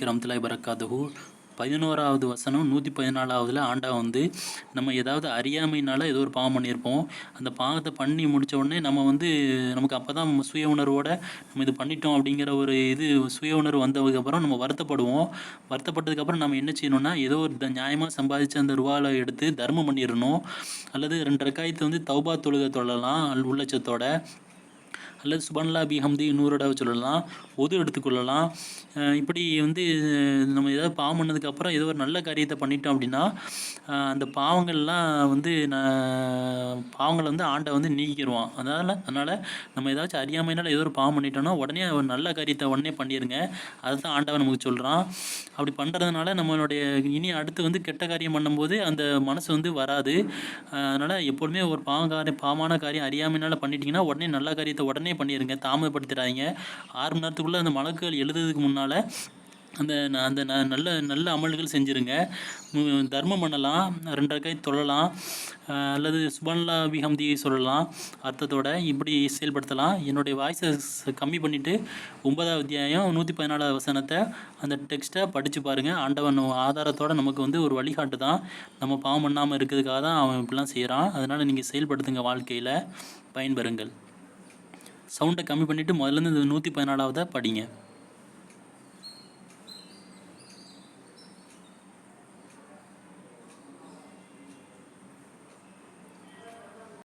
ரஹ்மத்துல்லாஹி வபரகாத்துஹு. 11வது வசனம் 114வதுல ஆண்டவன் வந்து நம்ம ஏதாவது அறியாமையினால ஏதோ ஒரு பாவம் பண்ணியிருப்போம். அந்த பாவத்தை பண்ணி முடித்த உடனே நமக்கு அப்போ தான் சுய உணர்வோட நம்ம இது பண்ணிட்டோம் அப்படிங்கிற ஒரு சுய உணர்வு வந்ததுக்கப்புறம் நம்ம வருத்தப்படுவோம். வருத்தப்பட்டதுக்கப்புறம் நம்ம என்ன செய்யணும்னா, ஏதோ ஒரு நியாயமாக சம்பாதிச்சு அந்த ரூபாவில் எடுத்து தர்மம் பண்ணிடணும். அல்லது 2 ரக்காயத்து வந்து தௌபா தொழுகை தொழலாம் உள்ளச்சத்தோட. அல்லது சுபன்லா பிஹம்தி 100 தடவை சொல்லலாம், ஒது எடுத்துக்கொள்ளலாம். இப்படி நம்ம ஏதாவது பாவம் பண்ணதுக்கப்புறம் ஏதோ ஒரு நல்ல காரியத்தை பண்ணிட்டோம் அப்படின்னா, அந்த பாவங்களை ஆண்டை நீக்கிடுவான். அதனால் நம்ம ஏதாச்சும் அறியாமையினால ஏதோ ஒரு பாவம் பண்ணிட்டோம்னா உடனே ஒரு நல்ல காரியத்தை உடனே பண்ணிடுங்க. அதை தான் ஆண்டவன் நமக்கு சொல்கிறான். அப்படி பண்ணுறதுனால நம்மளுடைய இனி அடுத்து கெட்ட காரியம் பண்ணும்போது அந்த மனசு வராது. அதனால் எப்போதுமே ஒரு பாவமான காரியம் அறியாமையினால பண்ணிட்டீங்கன்னா உடனே நல்ல காரியத்தை உடனே பண்ணிடுங்க, தாமதப்படுத்திடாதீங்க. 6 மணி நேரத்துக்குள்ளே அந்த மலக்குகள் எழுதுறதுக்கு முன்னால் அந்த நல்ல நல்ல அமல்கள் செஞ்சுருங்க. தர்மம் பண்ணலாம், 2 ரக்காயத் தொழலாம், அல்லது சுபன்லா பிஹம்தி சொல்லலாம் அர்த்தத்தோட. இப்படி செயல்படுத்தலாம். என்னுடைய வாய்ஸை கம்மி பண்ணிவிட்டு 9வது அத்தியாயம் 114வது வசனத்தை அந்த டெக்ஸ்ட்டை படித்து பாருங்கள். ஆண்டவன் ஆதாரத்தோடு நமக்கு ஒரு வழிகாட்டு தான். நம்ம பாவம் பண்ணாமல் இருக்கிறதுக்காக தான் அவன் இப்படிலாம் செய்கிறான். அதனால் நீங்கள் செயல்படுத்துங்க, வாழ்க்கையில் பயன்பெறுங்கள். சவுண்டை கம்மி பண்ணிவிட்டு முதல்லேருந்து இந்த 114வதை படிங்க.